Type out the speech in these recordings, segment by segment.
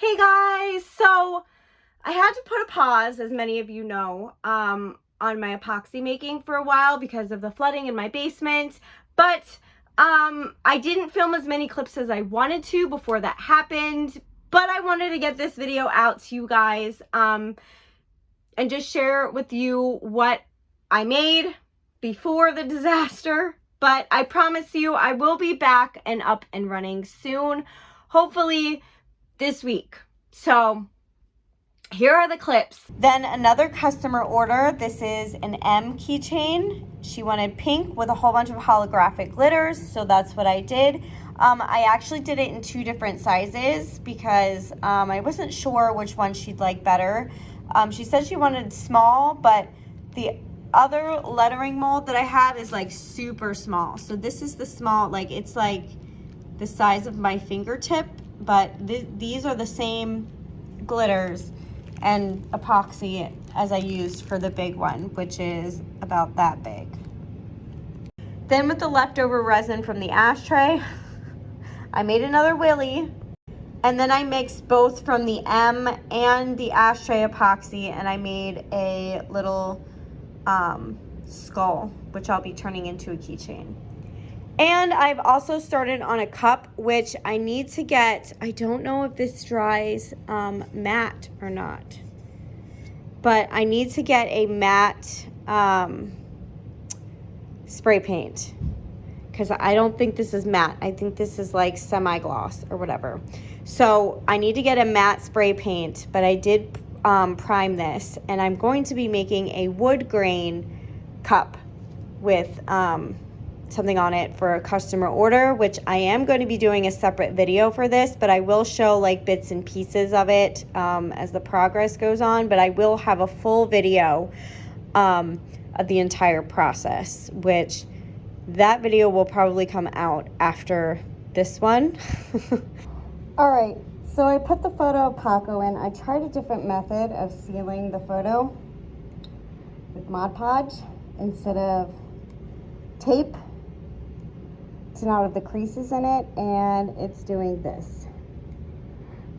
Hey guys, so I had to put a pause, as many of you know, on my epoxy making for a while because of the flooding in my basement, but I didn't film as many clips as I wanted to before that happened, but I wanted to get this video out to you guys and just share with you what I made before the disaster. But I promise you I will be back and up and running soon, hopefully this week. So here are the clips. Then another customer order. This is an M keychain. She wanted pink with a whole bunch of holographic glitters, so that's what I did. I actually did it in 2 different sizes because I wasn't sure which one she'd like better. She said she wanted small, but the other lettering mold that I have is like super small. So this is the small, like it's like the size of my fingertip, but these are the same glitters and epoxy as I used for the big one, which is about that big. Then with the leftover resin from the ashtray, I made another willy, and then I mixed both from the M and the ashtray epoxy, and I made a little skull, which I'll be turning into a keychain. And I've also started on a cup, which I need to get. I don't know if this dries matte or not, but I need to get a matte spray paint because I don't think this is matte. I think this is like semi-gloss or whatever. So I need to get a matte spray paint, but I did prime this, and I'm going to be making a wood grain cup with something on it for a customer order, which I am going to be doing a separate video for this, but I will show like bits and pieces of it as the progress goes on, but I will have a full video of the entire process, which that video will probably come out after this one. All right, so I put the photo of Paco in. I tried a different method of sealing the photo with Mod Podge instead of tape to not have the creases in it, and it's doing this.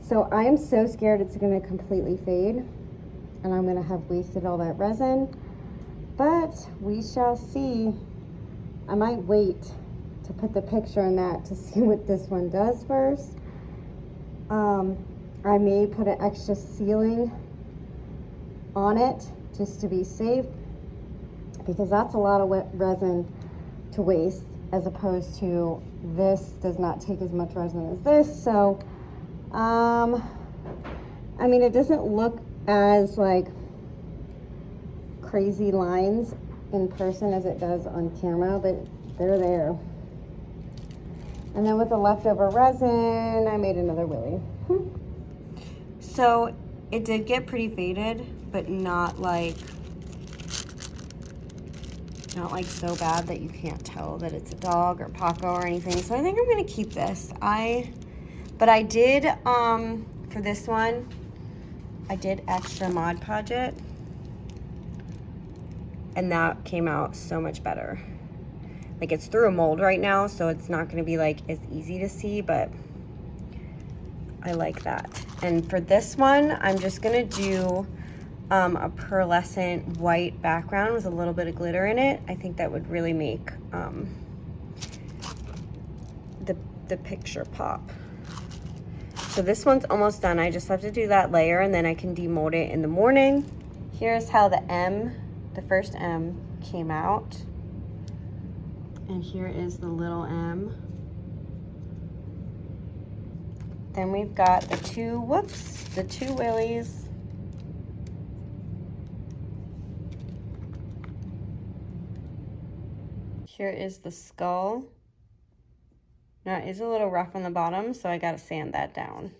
So I am so scared it's going to completely fade and I'm going to have wasted all that resin, but we shall see. I might wait to put the picture in that to see what this one does first. I may put an extra sealing on it just to be safe, because that's a lot of wet resin to waste, as opposed to this does not take as much resin as this. So I mean, it doesn't look as like crazy lines in person as it does on camera, but they're there. And then with the leftover resin, I made another willy. So it did get pretty faded, but not like so bad that you can't tell that it's a dog or Paco or anything. So I think I'm gonna keep this. But I did, for this one, I did extra Mod Podge it, and that came out so much better. Like, it's through a mold right now, so it's not gonna be like as easy to see, but I like that. And for this one, I'm just gonna do a pearlescent white background with a little bit of glitter in it. I think that would really make the picture pop. So this one's almost done. I just have to do that layer, and then I can demold it in the morning. Here's how the first M came out. And here is the little M. Then we've got the two willies. Here is the skull. Now it is a little rough on the bottom, so I gotta sand that down.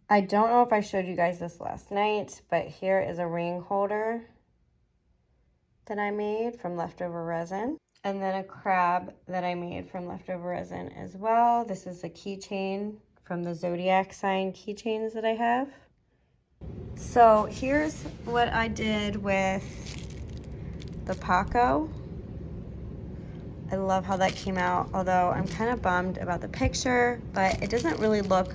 I don't know if I showed you guys this last night, but here is a ring holder that I made from leftover resin. And then a crab that I made from leftover resin as well. This is a keychain from the zodiac sign keychains that I have. So here's what I did with the Paco. I love how that came out, although I'm kind of bummed about the picture, but it doesn't really look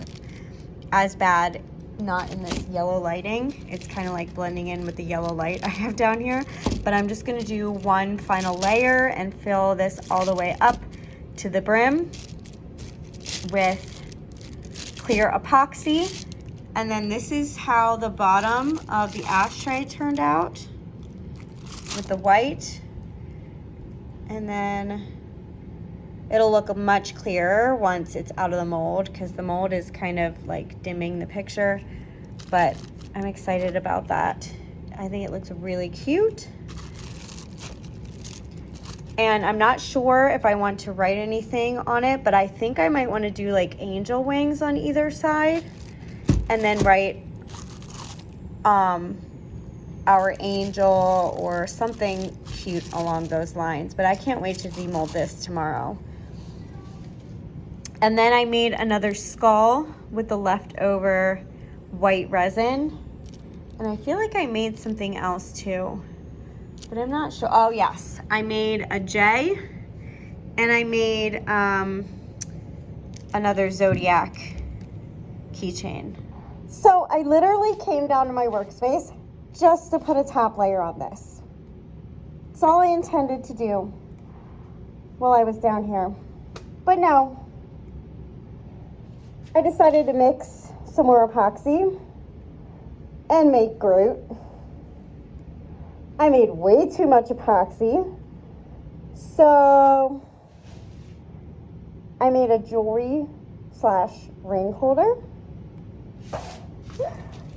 as bad, not in this yellow lighting. It's kind of like blending in with the yellow light I have down here. But I'm just gonna do one final layer and fill this all the way up to the brim with clear epoxy. And then this is how the bottom of the ashtray turned out with the white. And then it'll look much clearer once it's out of the mold, because the mold is kind of like dimming the picture. But I'm excited about that. I think it looks really cute. And I'm not sure if I want to write anything on it, but I think I might want to do like angel wings on either side, and then write our angel or something cute along those lines. But I can't wait to demold this tomorrow. And then I made another skull with the leftover white resin. And I feel like I made something else too, but I'm not sure. Oh yes, I made a J, and I made another zodiac keychain. So I literally came down to my workspace just to put a top layer on this. It's all I intended to do while I was down here. But no, I decided to mix some more epoxy and make Groot. I made way too much epoxy, so I made a jewelry / ring holder.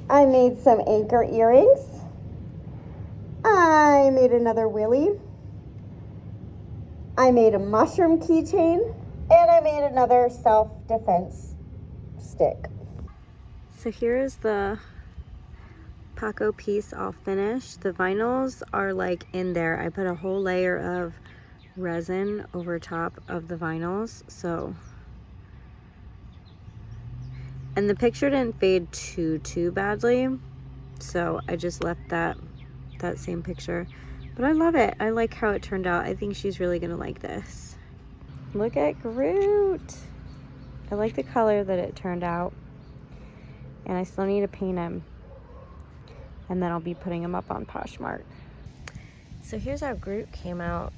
I made some anchor earrings. I made another willy. I made a mushroom keychain, and I made another self-defense stick. So here is the Paco piece all finished. The vinyls are like in there. I put a whole layer of resin over top of the vinyls, so, and the picture didn't fade too badly, so I just left that same picture. But I love it. I like how it turned out. I think she's really gonna like this. Look at Groot. I like the color that it turned out, and I still need to paint him, and then I'll be putting him up on Poshmark. So here's how Groot came out.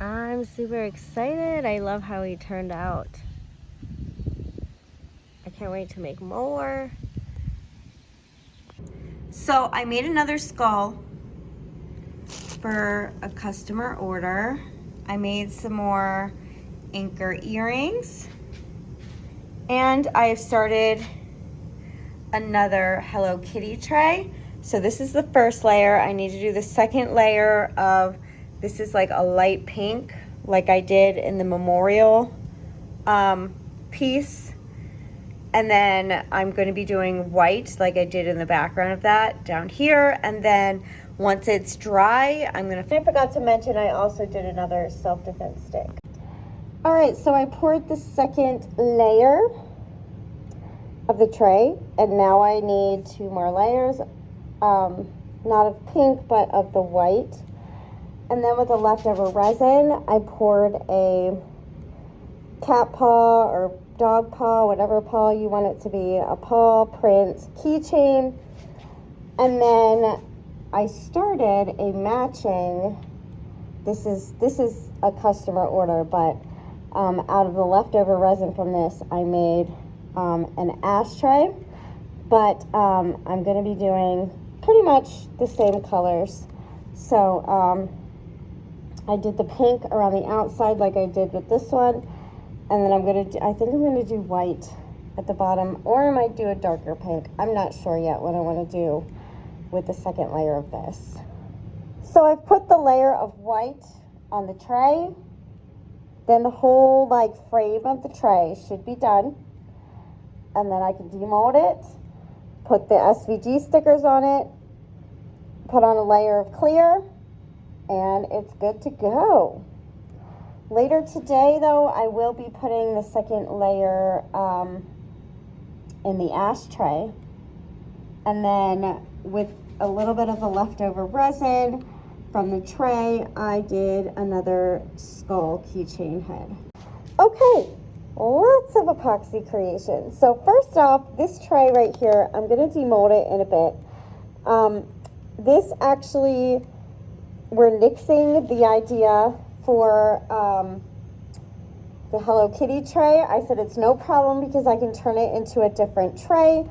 I'm super excited. I love how he turned out. I can't wait to make more. So I made another skull for a customer order. I made some more anchor earrings, and I've started another Hello Kitty tray. So this is the first layer. I need to do the second layer of, this is like a light pink, like I did in the memorial piece. And then I'm going to be doing white like I did in the background of that down here. And then once it's dry, I forgot to mention I also did another self-defense stick. All right, so I poured the second layer of the tray, and now I need 2 more layers, not of pink, but of the white. And then with the leftover resin, I poured a cat paw or dog paw, whatever paw you want it to be, a paw print keychain. And then I started a matching, this is a customer order, but out of the leftover resin from this, I made an ashtray, but I'm going to be doing pretty much the same colors. So I did the pink around the outside like I did with this one, and then I think I'm going to do white at the bottom, or I might do a darker pink. I'm not sure yet what I want to do with the second layer of this. So I've put the layer of white on the tray, then the whole like frame of the tray should be done. And then I can demold it, put the SVG stickers on it, put on a layer of clear, and it's good to go. Later today, though, I will be putting the second layer in the ashtray. And then with a little bit of the leftover resin from the tray, I did another skull keychain head. Okay, lots of epoxy creation. So first off, this tray right here, I'm going to demold it in a bit. This actually, we're nixing the idea for the Hello Kitty tray. I said it's no problem because I can turn it into a different tray.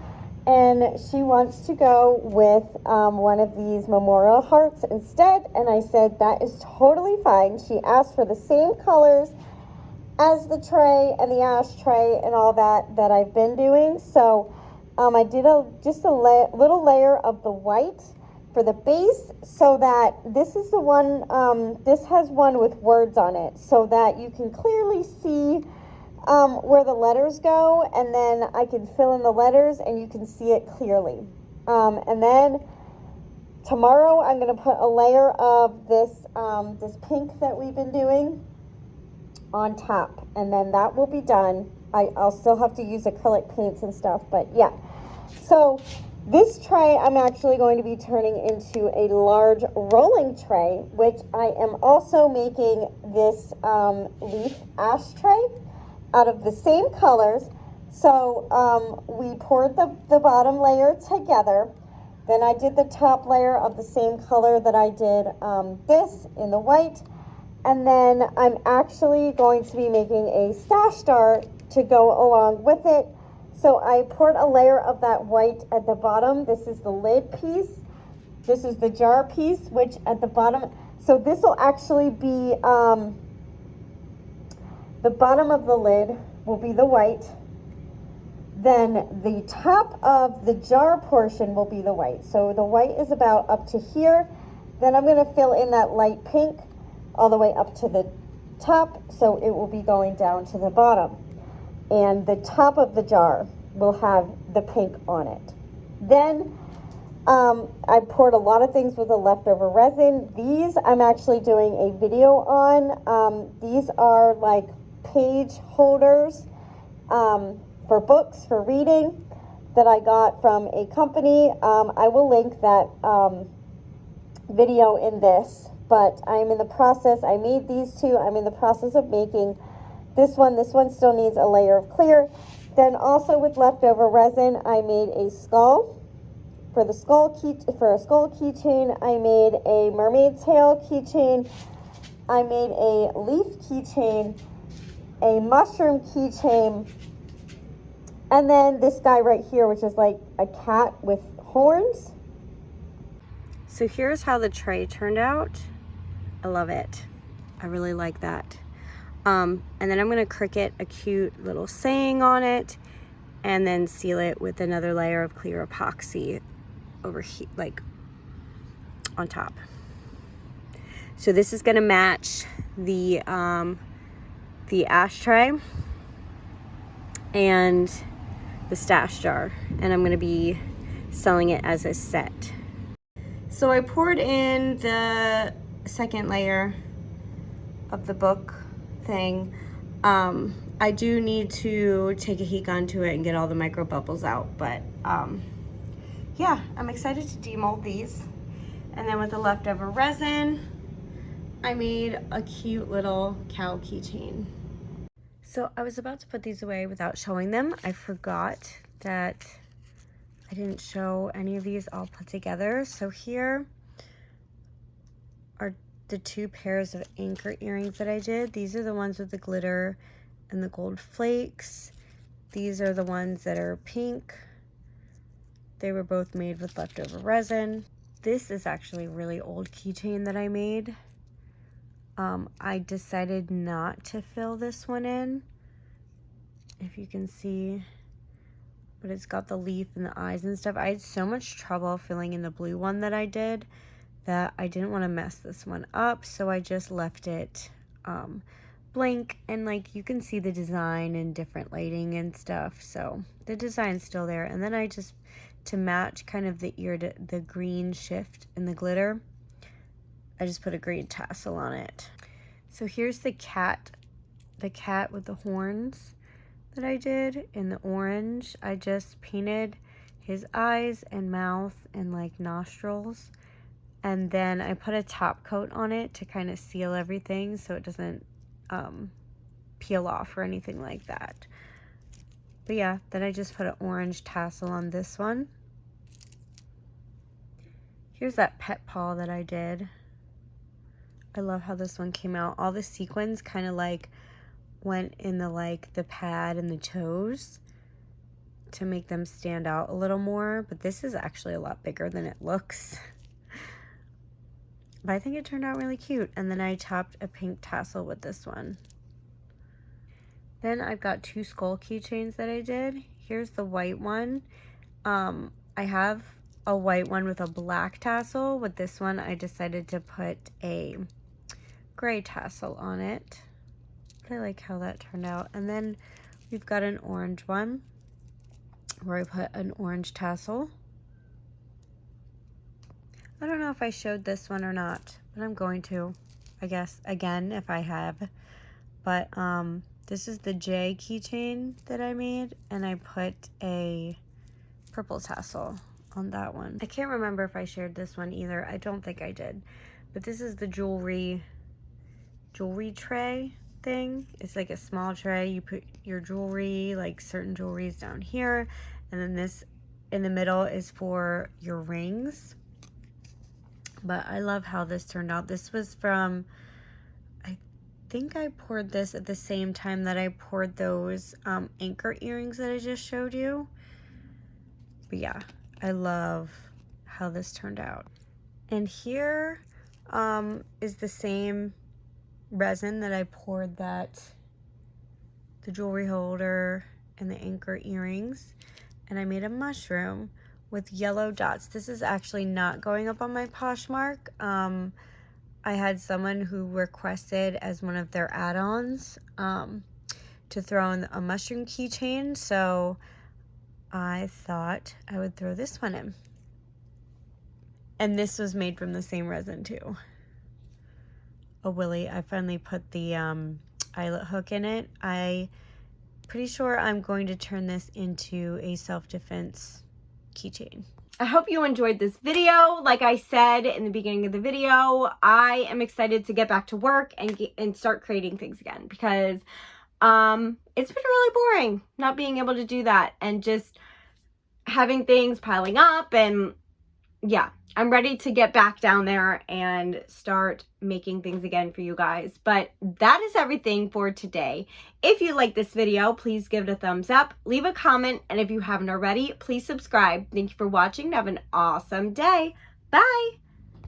And she wants to go with one of these memorial hearts instead. And I said that is totally fine. She asked for the same colors as the tray and the ashtray and all that I've been doing. So I did just a little layer of the white for the base, so that this is the one, this has one with words on it, so that you can clearly see where the letters go, and then I can fill in the letters and you can see it clearly. And then tomorrow I'm going to put a layer of this this pink that we've been doing on top, and then that will be done. I'll still have to use acrylic paints and stuff, but yeah. So this tray I'm actually going to be turning into a large rolling tray, which I am also making this leaf ashtray out of the same colors. So we poured the bottom layer together. Then I did the top layer of the same color that I did this in the white. And then I'm actually going to be making a stash jar to go along with it. So I poured a layer of that white at the bottom. This is the lid piece. This is the jar piece, which at the bottom, so this will actually be, the bottom of the lid will be the white. Then the top of the jar portion will be the white. So the white is about up to here. Then I'm gonna fill in that light pink all the way up to the top, so it will be going down to the bottom. And the top of the jar will have the pink on it. Then I poured a lot of things with the leftover resin. These I'm actually doing a video on. These are like page holders for books, for reading, that I got from a company. I will link that video in this, but I'm in the process, I made these two, I'm in the process of making this one still needs a layer of clear. Then also with leftover resin, I made a skull for the skull for a skull keychain. I made a mermaid tail keychain. I made a leaf keychain, a mushroom keychain, and then this guy right here, which is like a cat with horns. So here's how the tray turned out. I love it. I really like that. And then I'm going to Cricut a cute little saying on it, and then seal it with another layer of clear epoxy over here, like on top. So this is going to match the ashtray and the stash jar, and I'm going to be selling it as a set. So I poured in the second layer of the book thing. I do need to take a heat gun to it and get all the micro bubbles out, but yeah, I'm excited to demold these. And then with the leftover resin, I made a cute little cow keychain. So I was about to put these away without showing them. I forgot that I didn't show any of these all put together. So here are the two pairs of anchor earrings that I did. These are the ones with the glitter and the gold flakes. These are the ones that are pink. They were both made with leftover resin. This is actually a really old keychain that I made. I decided not to fill this one in, if you can see, but it's got the leaf and the eyes and stuff. I had so much trouble filling in the blue one that I did that I didn't want to mess this one up, so I just left it blank, and like you can see the design and different lighting and stuff, so the design's still there. And then I just, to match kind of the the green shift in the glitter, I just put a green tassel on it. So here's the cat with the horns that I did in the orange. I just painted his eyes and mouth and like nostrils, and then I put a top coat on it to kind of seal everything so it doesn't peel off or anything like that. But yeah, then I just put an orange tassel on this one. Here's that pet paw that I did. I love how this one came out. All the sequins kind of like went in the like the pad and the toes to make them stand out a little more, but this is actually a lot bigger than it looks. But I think it turned out really cute. And then I topped a pink tassel with this one. Then I've got 2 skull keychains that I did. Here's the white one. I have a white one with a black tassel. With this one, I decided to put a gray tassel on it. But I like how that turned out. And then we've got an orange one where I put an orange tassel. I don't know if I showed this one or not, but I'm going to, I guess, again, if I have. But this is the J keychain that I made, and I put a purple tassel on that one. I can't remember if I shared this one either. I don't think I did. But this is the jewelry tray thing. It's like a small tray. You put your jewelry, like certain jewelries down here, and then this in the middle is for your rings. But I love how this turned out. This was from, I think I poured this at the same time that I poured those anchor earrings that I just showed you. But yeah, I love how this turned out. And here is the same resin that I poured the jewelry holder and the anchor earrings. And I made a mushroom with yellow dots. This is actually not going up on my Poshmark. I had someone who requested as one of their add-ons to throw in a mushroom keychain, so I thought I would throw this one in. And this was made from the same resin too. Oh Willie, I finally put the eyelet hook in it. I'm pretty sure I'm going to turn this into a self-defense keychain. I hope you enjoyed this video. Like I said in the beginning of the video, I am excited to get back to work and start creating things again, because it's been really boring not being able to do that and just having things piling up. And yeah, I'm ready to get back down there and start making things again for you guys. But that is everything for today. If you like this video, please give it a thumbs up, leave a comment, and if you haven't already, please subscribe. Thank you for watching. Have an awesome day. Bye.